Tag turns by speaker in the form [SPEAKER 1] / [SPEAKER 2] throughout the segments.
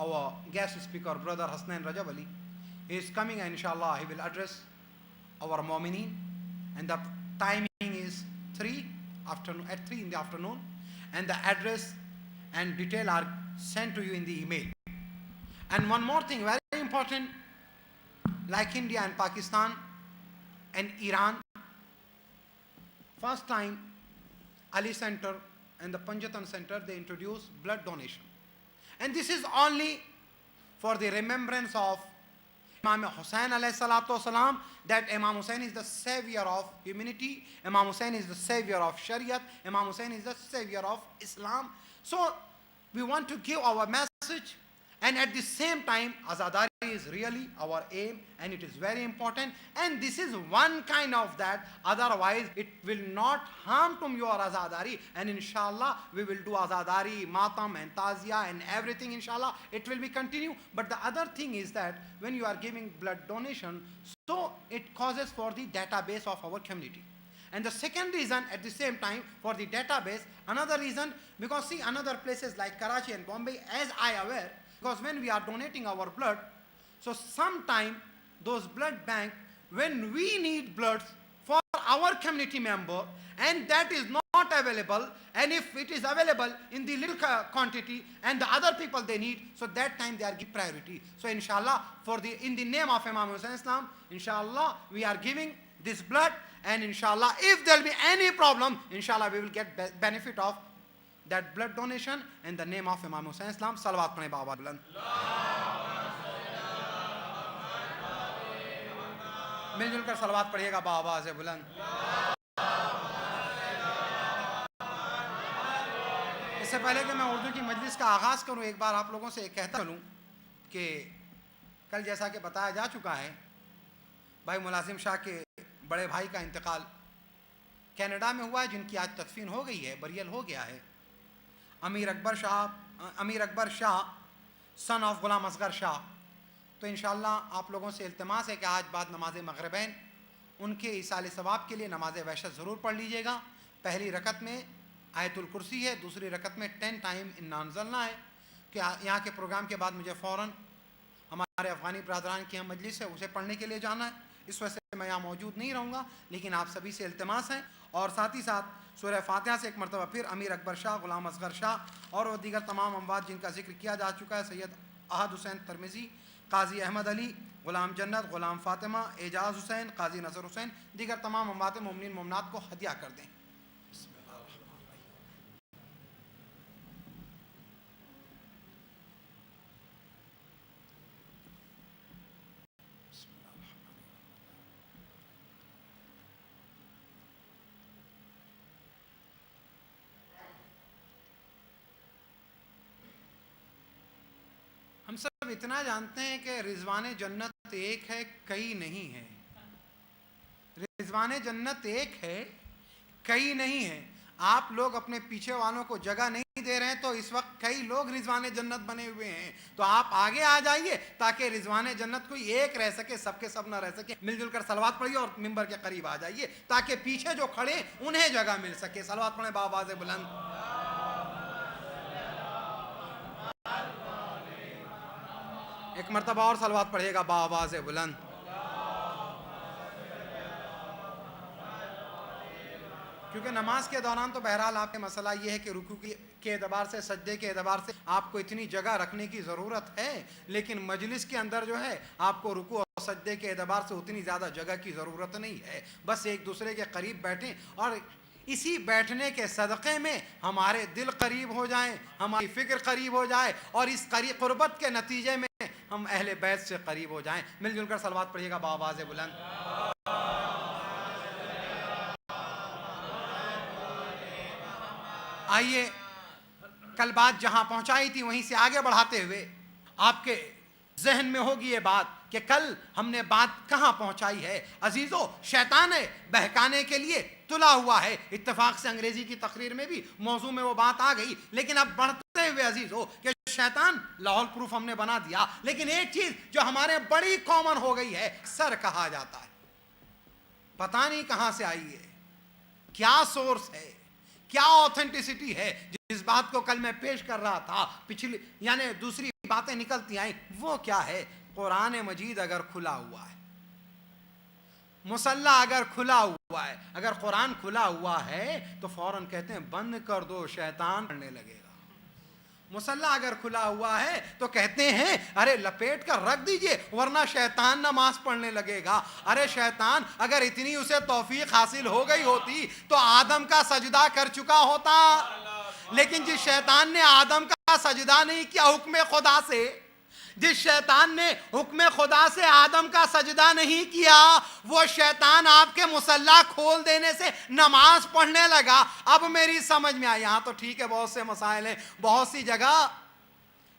[SPEAKER 1] our guest speaker, Brother Hasnain Rajab Ali. He is coming and inshallah he will address our Mu'mineen, and the timing is 3 in the afternoon, and the address and detail are sent to you in the email. And one more thing, very important, like India and Pakistan and Iran, first time Ali Center and the Panjatan Center, they introduced blood donation. And this is only for the remembrance of Imam Hussain alayhi salatu wasalam, that Imam Hussain is the savior of humanity, Imam Hussain is the savior of Shariat, Imam Hussain is the savior of Islam. So we want to give our message, and at the same time azadari is really our aim, and it is very important, and this is one kind of that, otherwise it will not harm to your azadari, and inshallah we will do azadari, matam and tazia and everything, inshallah it will be continue. But the other thing is that when you are giving blood donation, so it causes for the database of our community. And the second reason at the same time for the database, another reason, because see another places like Karachi and Bombay, as I aware, because when we are donating our blood, so sometime those blood bank, when we need blood for our community member and that is not available, and if it is available in the little quantity and the other people they need, so that time they are give priority. So inshallah, in the name of Imam Hussain Islam, inshallah we are giving this blood, and inshallah if there will be any problem, inshallah we will get benefit of that blood donation in the name of Imam Hussain Islam. Salawat padhe Baba buland. مل جل کر صلوات پڑھیے گا بآواز بلند. اس سے پہلے کہ میں اردو کی مجلس کا آغاز کروں، ایک بار آپ لوگوں سے کہتا چلوں کہ کل جیسا کہ بتایا جا چکا ہے، بھائی ملازم شاہ کے بڑے بھائی کا انتقال کینیڈا میں ہوا ہے، جن کی آج تدفین ہو گئی ہے، بریل ہو گیا ہے. امیر اکبر شاہ سن آف غلام اصغر شاہ. تو انشاءاللہ آپ لوگوں سے التماس ہے کہ آج بعد نماز مغربین ان کے ایصال ثواب کے لیے نماز وحشت ضرور پڑھ لیجئے گا. پہلی رکعت میں آیت الکرسی ہے، دوسری رکعت میں 10 ٹائم انا انزلنا ہے. کہ یہاں کے پروگرام کے بعد مجھے فوراً ہمارے افغانی برادران کی مجلس ہے اسے پڑھنے کے لیے جانا ہے، اس وجہ سے میں یہاں موجود نہیں رہوں گا، لیکن آپ سبھی سے التماس ہے. اور ساتھ ہی ساتھ سورہ فاتحہ سے ایک مرتبہ پھر امیر اکبر شاہ، غلام اصغر شاہ اور وہ دیگر تمام اموات جن کا ذکر کیا جا چکا ہے، سید احد حسین ترمذی، قاضی احمد علی، غلام جنت، غلام فاطمہ، اعجاز حسین، قاضی نصر حسین، دیگر تمام اموات مومنین مومنات کو ہدیہ کر دیں. ہم سب اتنا جانتے ہیں کہ رضوان جنت ایک ہے، کئی نہیں ہے. رضوان جنت ایک ہے، کئی نہیں ہے. آپ لوگ اپنے پیچھے والوں کو جگہ نہیں دے رہے ہیں، تو اس وقت کئی لوگ رضوان جنت بنے ہوئے ہیں. تو آپ آگے آ جائیے تاکہ رضوان جنت کوئی ایک رہ سکے، سب کے سب نہ رہ سکے. مل جل کر صلوات پڑھیے اور ممبر کے قریب آ جائیے تاکہ پیچھے جو کھڑے انہیں جگہ مل سکے. صلوات پڑھیں بآواز بلند. ایک مرتبہ اور صلوات پڑھیے گا بآواز بلند. کیونکہ نماز کے دوران تو بہرحال آپ کے مسئلہ یہ ہے کہ رکوع کے اعتبار سے، سجدے کے اعتبار سے آپ کو اتنی جگہ رکھنے کی ضرورت ہے، لیکن مجلس کے اندر جو ہے آپ کو رکوع اور سجدے کے اعتبار سے اتنی زیادہ جگہ کی ضرورت نہیں ہے. بس ایک دوسرے کے قریب بیٹھیں اور اسی بیٹھنے کے صدقے میں ہمارے دل قریب ہو جائیں، ہماری فکر قریب ہو جائے، اور اس قربت کے نتیجے میں ہم اہل بیت سے قریب ہو جائیں. مل جل کر صلوات پڑھیے گا بآواز بلند. آئیے کل بات جہاں پہنچائی تھی وہیں سے آگے بڑھاتے ہوئے آپ کے ذہن میں ہوگی یہ بات کہ کل ہم نے بات کہاں پہنچائی ہے. عزیزو، شیطان بہکانے کے لیے تلا ہوا ہے. اتفاق سے انگریزی کی تقریر میں بھی موضوع میں وہ بات آ گئی، لیکن اب بڑھتے ہوئے عزیزو کہ شیطان لاہور پروف ہم نے بنا دیا، لیکن ایک چیز جو ہمارے بڑی کامن ہو گئی ہے، سر کہا جاتا ہے. پتہ نہیں کہاں سے آئی ہے، کیا سورس ہے، کیا آتھینٹسٹی ہے جس بات کو کل میں پیش کر رہا تھا، پچھلی یعنی دوسری باتیں نکلتی آئیں، وہ کیا ہے؟ قرآن مجید اگر کھلا ہوا ہے، مصلی اگر کھلا ہوا ہے، اگر قرآن کھلا ہوا ہے تو فوراً کہتے ہیں بند کر دو، شیطان پڑھنے لگے گا۔ مصلی اگر کھلا ہوا ہے تو کہتے ہیں ارے لپیٹ کر رکھ دیجئے ورنہ شیطان نماز پڑھنے لگے گا۔ ارے شیطان اگر اتنی اسے توفیق حاصل ہو گئی ہوتی تو آدم کا سجدہ کر چکا ہوتا، لیکن جس شیطان نے آدم کا سجدہ نہیں کیا حکم خدا سے، جس شیطان نے حکم خدا سے آدم کا سجدہ نہیں کیا، وہ شیطان آپ کے مصلی کھول دینے سے نماز پڑھنے لگا۔ اب میری سمجھ میں آئی، یہاں تو ٹھیک ہے بہت سے مسائل ہیں، بہت سی جگہ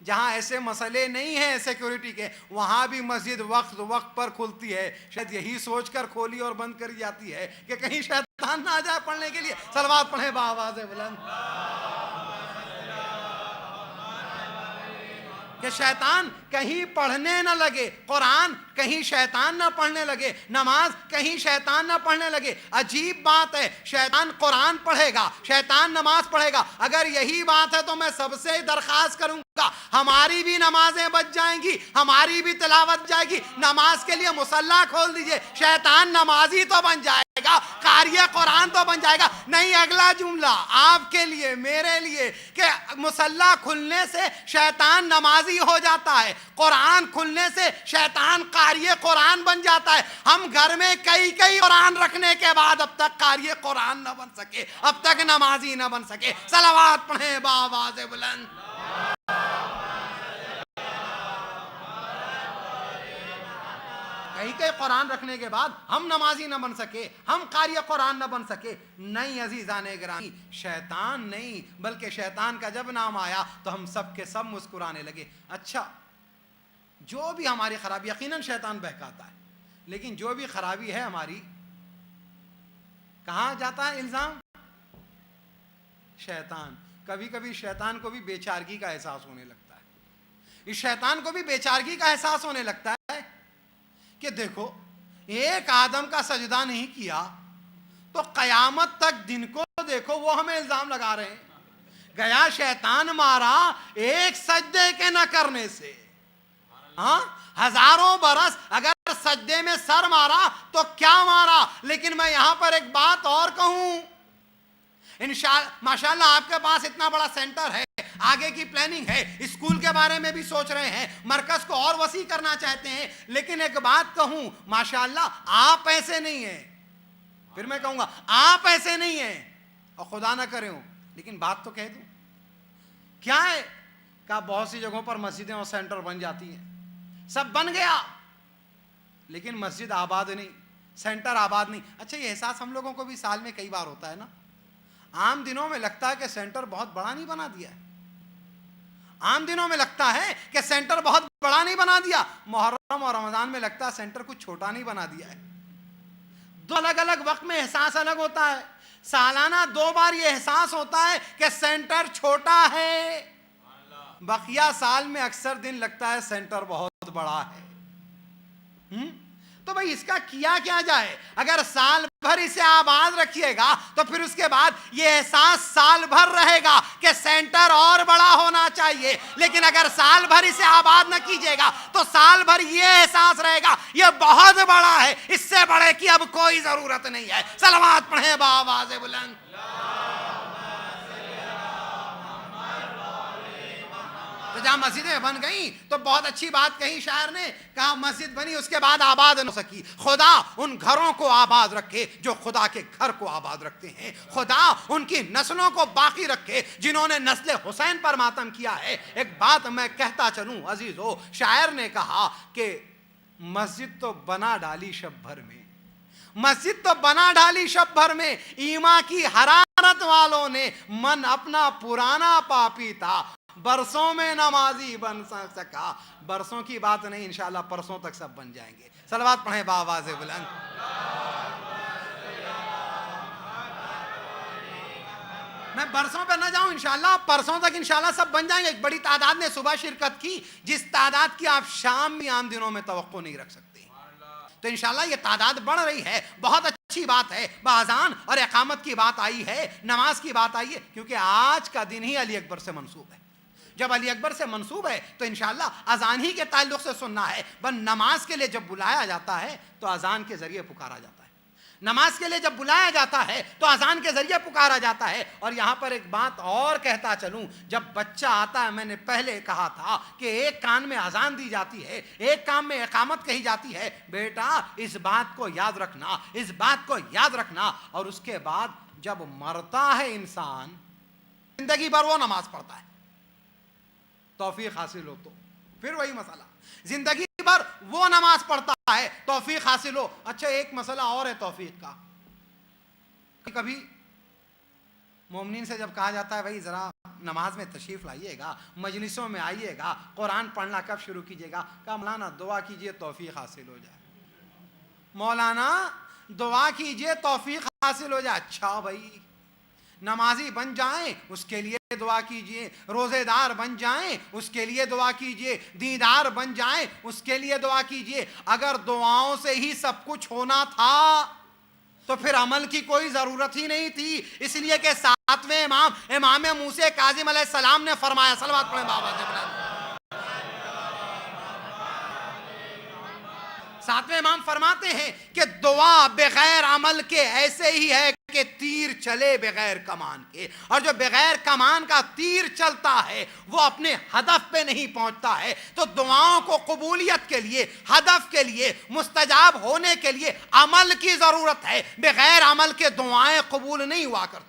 [SPEAKER 1] جہاں ایسے مسئلے نہیں ہیں سیکیورٹی کے، وہاں بھی مسجد وقت پر کھلتی ہے، شاید یہی سوچ کر کھولی اور بند کری جاتی ہے کہ کہیں شیطان نہ آ جائے پڑھنے کے لیے۔ صلوات پڑھیں بآواز بلند کہ شیطان کہیں پڑھنے نہ لگے، قرآن کہیں شیطان نہ پڑھنے لگے، نماز کہیں شیطان نہ پڑھنے لگے۔ عجیب بات ہے، شیطان قرآن پڑھے گا، شیطان نماز پڑھے گا۔ اگر یہی بات ہے تو میں سب سے درخواست کروں گا ہماری بھی نمازیں بچ جائیں گی، ہماری بھی تلاوت جائے گی۔ نماز کے لیے مصلی کھول دیجئے، شیطان نمازی تو بن جائے گا، قاری قرآن تو بن جائے گا۔ نہیں، اگلا جملہ آپ کے لیے میرے لیے کہ مصلی کھلنے سے شیطان نمازی ہو جاتا ہے، قرآن کھلنے سے شیطان قاری قرآن بن جاتا ہے۔ ہم گھر میں کئی قرآن رکھنے کے بعد اب تک قاری قرآن نہ بن سکے، اب تک نمازی نہ بن سکے۔ صلوات پڑھیں بآواز بلند۔ کئی قرآن رکھنے کے بعد ہم نمازی نہ بن سکے، ہم قاری قرآن نہ بن سکے۔ نہیں عزیزان گرامی، شیطان نہیں بلکہ شیطان کا جب نام آیا تو ہم سب کے سب مسکرانے لگے۔ اچھا، جو بھی ہماری خرابی، یقیناً شیطان بہکاتا ہے، لیکن جو بھی خرابی ہے ہماری، کہاں جاتا ہے الزام؟ شیطان۔ کبھی کبھی شیطان کو بھی بیچارگی کا احساس ہونے لگتا ہے، اس شیطان کو بھی بیچارگی کا احساس ہونے لگتا ہے کہ دیکھو ایک آدم کا سجدہ نہیں کیا تو قیامت تک دن کو دیکھو وہ ہمیں الزام لگا رہے ہیں۔ گیا شیطان مارا ایک سجدے کے نہ کرنے سے، ہاں ہزاروں برس اگر سجدے میں سر مارا تو کیا مارا۔ لیکن میں یہاں پر ایک بات اور کہوں، ماشاءاللہ آپ کے پاس اتنا بڑا سینٹر ہے، آگے کی پلاننگ ہے، اسکول کے بارے میں بھی سوچ رہے ہیں، مرکز کو اور وسیع کرنا چاہتے ہیں، لیکن ایک بات کہوں، ماشاءاللہ آپ ایسے نہیں ہیں، پھر میں کہوں گا آپ ایسے نہیں ہیں، اور خدا نہ کرے ہوں، لیکن بات تو کہہ دوں کیا ہے، کہا بہت سی جگہوں پر مسجدیں اور سینٹر بن جاتی ہیں، سب بن گیا لیکن مسجد آباد نہیں، سینٹر آباد نہیں۔ اچھا، یہ احساس ہم لوگوں کو بھی سال میں کئی بار ہوتا ہے نا، عام دنوں میں لگتا ہے کہ سینٹر بہت بڑا نہیں بنا دیا ہے، عام دنوں میں لگتا ہے کہ سینٹر بہت بڑا نہیں بنا دیا، محرم اور رمضان میں لگتا ہے سینٹر کچھ چھوٹا نہیں بنا دیا ہے۔ دو الگ الگ وقت میں احساس الگ ہوتا ہے، سالانہ 2 بار یہ احساس ہوتا ہے کہ سینٹر چھوٹا ہے، بقیہ سال میں اکثر دن لگتا ہے سینٹر بہت بڑا ہے۔ تو بھئی اس کا کیا جائے؟ اگر سال بھر اسے آباد رکھیے گا تو پھر اس کے بعد یہ احساس سال بھر رہے گا کہ سینٹر اور بڑا ہونا چاہیے، لیکن اگر سال بھر اسے آباد نہ کیجیے گا تو سال بھر یہ احساس رہے گا یہ بہت بڑا ہے، اس سے بڑے کی اب کوئی ضرورت نہیں ہے۔ صلوات پڑھیں بآواز بلند۔ تو جہاں مسجدیں بن گئیں تو بہت اچھی بات کہی شاعر نے، کہا مسجد بنی اس کے بعد آباد نہ سکی۔ خدا ان گھروں کو آباد رکھے جو خدا کے گھر کو آباد رکھتے ہیں، خدا ان کی نسلوں کو باقی رکھے جنہوں نے نسل حسین پر ماتم کیا ہے۔ ایک بات میں کہتا چلوں عزیزو، شاعر نے کہا کہ مسجد تو بنا ڈالی شب بھر میں، مسجد تو بنا ڈالی شب بھر میں، ایمان کی حرارت والوں نے من اپنا پرانا پاپی تھا، برسوں میں نمازی بن سکا۔ برسوں کی بات نہیں، انشاءاللہ پرسوں تک سب بن جائیں گے۔ صلوات پڑھیں بآواز بلند۔ میں برسوں پہ نہ جاؤں، انشاءاللہ پرسوں تک انشاءاللہ سب بن جائیں گے۔ ایک بڑی تعداد نے صبح شرکت کی، جس تعداد کی آپ شام میں عام دنوں میں توقع نہیں رکھ سکتے، تو انشاءاللہ یہ تعداد بڑھ رہی ہے، بہت اچھی بات ہے، باذان اور اقامت کی بات آئی ہے، نماز کی بات آئی ہے، کیونکہ آج کا دن ہی علی اکبر سے منسوب ہے۔ جب علی اکبر سے منسوب ہے تو انشاءاللہ اذان ہی کے تعلق سے سننا ہے۔ بس نماز کے لیے جب بلایا جاتا ہے تو اذان کے ذریعے پکارا جاتا ہے، نماز کے لیے جب بلایا جاتا ہے تو اذان کے ذریعے پکارا جاتا ہے۔ اور یہاں پر ایک بات اور کہتا چلوں، جب بچہ آتا ہے، میں نے پہلے کہا تھا کہ ایک کان میں اذان دی جاتی ہے، ایک کان میں اقامت کہی جاتی ہے، بیٹا اس بات کو یاد رکھنا، اس بات کو یاد رکھنا۔ اور اس کے بعد جب مرتا ہے انسان، زندگی بھر وہ نماز پڑھتا ہے، توفیق حاصل ہو تو پھر وہی مسئلہ، زندگی بھر وہ نماز پڑھتا ہے، توفیق حاصل ہو۔ اچھا ایک مسئلہ اور ہے توفیق کا، کبھی مومنین سے جب کہا جاتا ہے بھائی ذرا نماز میں تشریف لائیے گا، مجلسوں میں آئیے گا، قرآن پڑھنا کب شروع کیجیے گا، کہا مولانا دعا کیجئے توفیق حاصل ہو جائے، مولانا دعا کیجئے توفیق حاصل ہو جائے۔ اچھا بھائی نمازی بن جائیں اس کے لیے دعا کیجئے، روزے دار بن جائیں اس کے لیے دعا کیجئے، دیندار بن جائیں اس کے لیے دعا کیجئے۔ اگر دعاؤں سے ہی سب کچھ ہونا تھا تو پھر عمل کی کوئی ضرورت ہی نہیں تھی، اس لیے کہ ساتویں امام موسیٰ کاظم علیہ السلام نے فرمایا، صلوات پڑھیں بابا جبرائیل، ساتویں امام فرماتے ہیں کہ دعا بغیر عمل کے ایسے ہی ہے کہ تیر چلے بغیر کمان کے، اور جو بغیر کمان کا تیر چلتا ہے وہ اپنے ہدف پہ نہیں پہنچتا ہے۔ تو دعاؤں کو قبولیت کے لیے، ہدف کے لیے، مستجاب ہونے کے لیے عمل کی ضرورت ہے، بغیر عمل کے دعائیں قبول نہیں ہوا کرتی،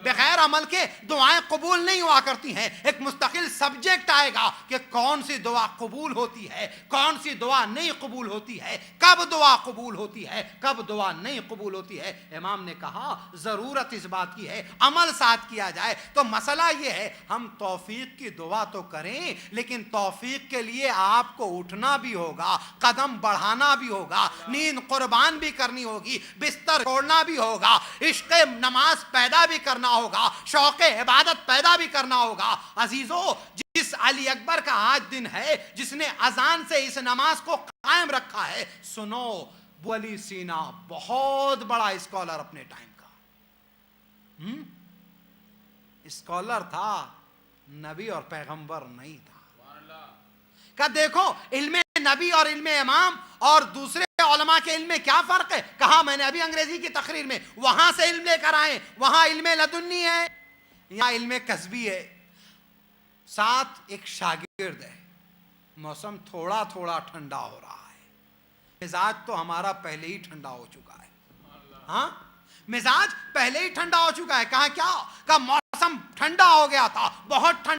[SPEAKER 1] بغیر عمل کے دعائیں قبول نہیں ہوا کرتی ہیں۔ ایک مستقل سبجیکٹ آئے گا کہ کون سی دعا قبول ہوتی ہے، کون سی دعا نہیں قبول ہوتی ہے، کب دعا قبول ہوتی ہے، کب دعا نہیں قبول ہوتی ہے۔ امام نے کہا ضرورت اس بات کی ہے عمل ساتھ کیا جائے۔ تو مسئلہ یہ ہے ہم توفیق کی دعا تو کریں، لیکن توفیق کے لیے آپ کو اٹھنا بھی ہوگا، قدم بڑھانا بھی ہوگا، نیند قربان بھی کرنی ہوگی، بستر چھوڑنا بھی ہوگا، عشق نماز پیدا بھی کرنا ہوگا، شوق عبادت پیدا بھی کرنا ہوگا۔ عزیزو، جس علی اکبر کا آج دن ہے، جس نے اذان سے اس نماز کو قائم رکھا ہے، سنو ابو علی سینا بہت بڑا اسکالر اپنے ٹائم کا، اسکالر تھا، نبی اور پیغمبر نہیں تھا۔ کہ دیکھو علم نبی اور علم امام اور دوسرے علماء کے علم میں کیا فرق ہے؟ کہا میں نے ابھی انگریزی کی تقریر میں، وہاں سے علم لے کر آئے، وہاں علم لدنی ہے، یہاں علم کسبی ہے۔ ساتھ ایک شاگرد ہے، موسم تھوڑا تھوڑا ٹھنڈا ہو رہا ہے، مزاج تو ہمارا پہلے ہی ٹھنڈا ہو چکا ہے، ہاں مزاج پہلے ہی ٹھنڈا ہو چکا ہے۔ کہا کیا؟ کہا موسم ٹھنڈا ہو گیا تھا، بہت ٹھنڈا